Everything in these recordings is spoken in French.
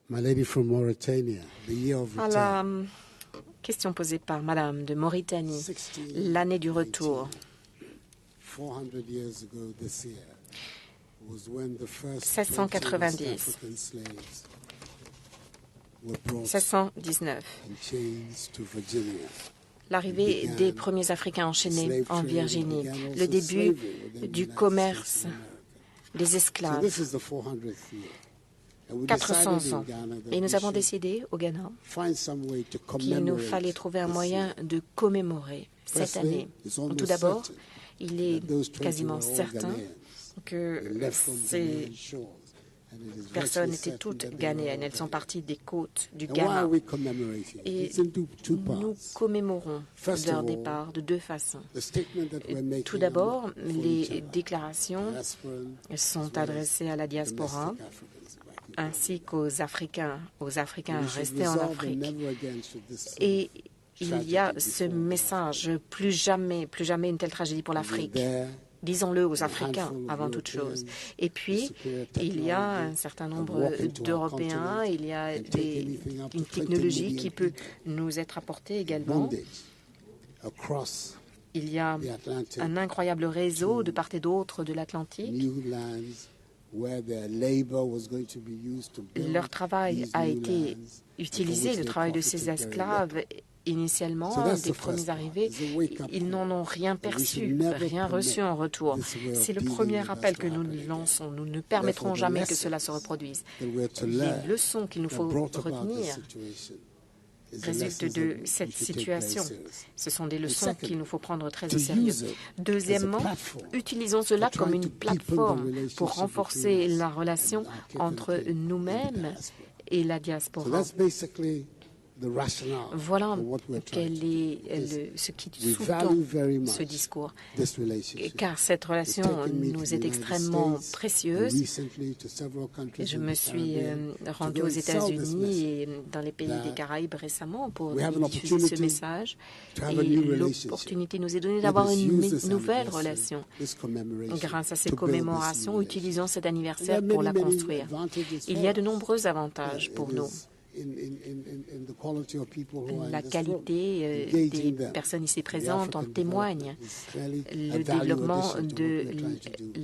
My lady from Mauritania, the year of À la question posée par Madame de Mauritanie, l'année du retour. 1690, 1619. L'arrivée des premiers Africains enchaînés en Virginie, le début du commerce des esclaves. 400 ans. Et nous avons décidé au Ghana qu'il nous fallait trouver un moyen de commémorer cette année. Tout d'abord, il est quasiment certain que ces personnes étaient toutes ghanéennes. Elles sont parties des côtes du Ghana. Et nous commémorons leur départ de deux façons. Tout d'abord, les déclarations sont adressées à la diaspora ainsi qu'aux Africains restés en Afrique. Et il y a ce message, plus jamais une telle tragédie pour l'Afrique. Disons-le aux Africains avant toute chose. Et puis, il y a un certain nombre d'Européens, il y a une technologie qui peut nous être apportée également. Il y a un incroyable réseau de part et d'autre de l'Atlantique. Leur travail a été utilisé, le travail de ces esclaves. Initialement, des premiers arrivés, ils n'en ont rien perçu, rien reçu en retour. C'est le premier appel que nous lançons. Nous ne permettrons jamais que cela se reproduise. Les leçons qu'il nous faut retenir résultent de cette situation. Ce sont des leçons qu'il nous faut prendre très au sérieux. Deuxièmement, utilisons cela comme une plateforme pour renforcer la relation entre nous-mêmes et la diaspora. Voilà quel est ce qui sous-tend ce discours. Car cette relation nous est extrêmement précieuse. Je me suis rendue aux États-Unis et dans les pays des Caraïbes récemment pour diffuser ce message. Et l'opportunité nous est donnée d'avoir une nouvelle relation. Grâce à ces commémorations, utilisons cet anniversaire pour la construire. Il y a de nombreux avantages pour nous. La qualité des personnes ici présentes en témoigne. Le développement de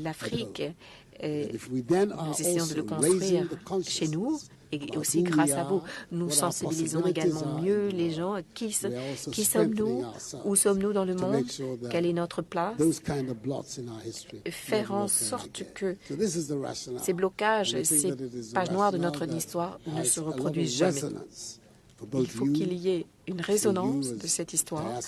l'Afrique, nous essayons de le construire chez nous et aussi grâce à vous. Nous sensibilisons également mieux les gens. Qui sommes-nous? Où sommes-nous dans le monde? Quelle est notre place? Faire en sorte que ces blocages, ces pages noires de notre histoire ne se reproduisent jamais. Il faut qu'il y ait une résonance de cette histoire,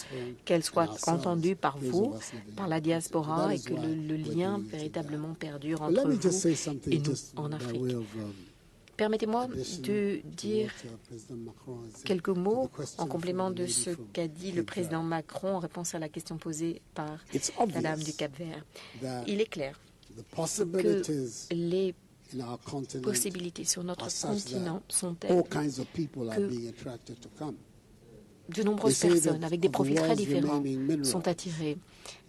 qu'elle soit entendue par vous, par la diaspora, et que le lien véritablement perdure entre vous et nous en Afrique. Permettez-moi de dire quelques mots en complément de ce qu'a dit le président Macron en réponse à la question posée par la dame du Cap-Vert. Il est clair que les possibilités sur notre continent sont telles que de nombreuses personnes avec des profils très différents sont attirées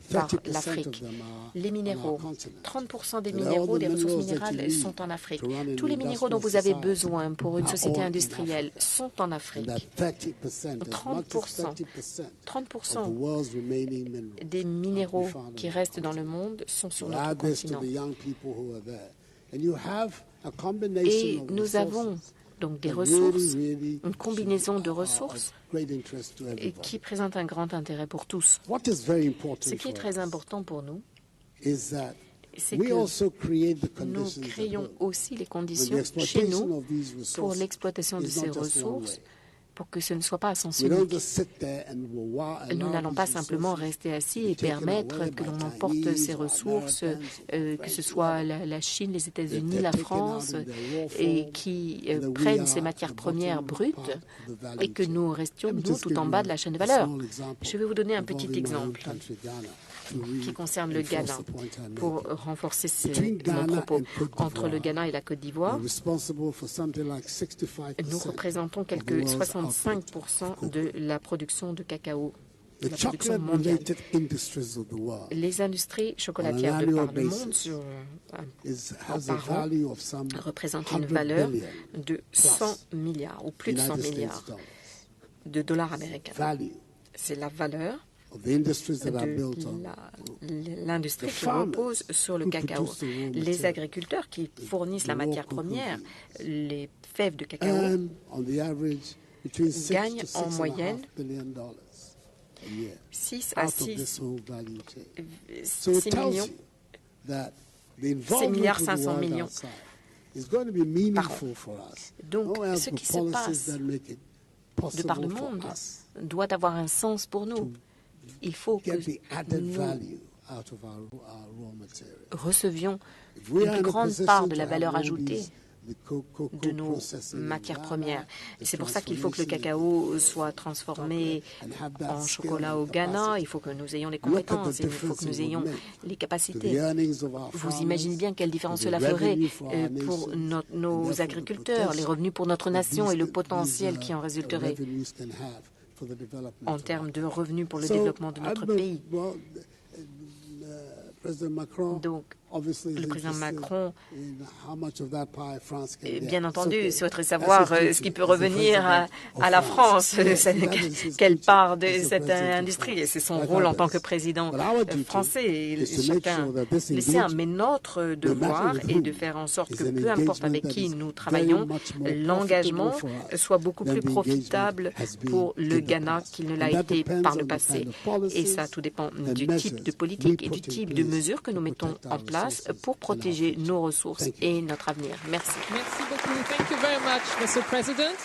par l'Afrique. Les minéraux, 30% des minéraux, des ressources minérales sont en Afrique. Tous les minéraux dont vous avez besoin pour une société industrielle sont en Afrique. 30% des minéraux qui restent dans le monde sont sur notre continent. Et nous avons donc des ressources, une combinaison de ressources qui présente un grand intérêt pour tous. Ce qui est très important pour nous, c'est que nous créons aussi les conditions chez nous pour l'exploitation de ces ressources, pour que ce ne soit pas à sens unique. Nous n'allons pas simplement rester assis et permettre que l'on emporte ces ressources, que ce soit la Chine, les États-Unis, la France, et qui prennent ces matières premières brutes et que nous restions, nous, tout en bas de la chaîne de valeur. Je vais vous donner un petit exemple qui concerne le Ghana, pour renforcer mon propos. Entre le Ghana et la Côte d'Ivoire, nous représentons quelques 65% de la production de cacao la production mondiale. Les industries chocolatières de par le monde par an représentent une valeur de 100 milliards ou plus de 100 milliards de dollars américains. C'est la valeur de l'industrie qui repose sur le cacao. Les agriculteurs qui fournissent la matière première, les fèves de cacao, gagnent en moyenne 6 à 6 millions, 6 milliards 500 millions par an. Donc, ce qui se passe de par le monde doit avoir un sens pour nous. Il faut que nous recevions une plus grande part de la valeur ajoutée de nos matières premières. Et c'est pour ça qu'il faut que le cacao soit transformé en chocolat au Ghana. Il faut que nous ayons les compétences, il faut que nous ayons les capacités. Vous imaginez bien quelle différence cela ferait pour nos agriculteurs, les revenus pour notre nation et le potentiel qui en résulterait en termes de revenus pour le développement de notre pays. Donc, le président Macron, bien entendu, souhaiterait savoir ce qui peut revenir à la France, quelle part de cette industrie. Et c'est son rôle en tant que président français, chacun le sait. Mais notre devoir est de faire en sorte que, peu importe avec qui nous travaillons, l'engagement soit beaucoup plus profitable pour le Ghana qu'il ne l'a été par le passé. Et ça, tout dépend du type de politique et du type de mesures que nous mettons en place pour protéger nos ressources et notre avenir. Merci. Merci beaucoup. Thank you very much, Mr. President.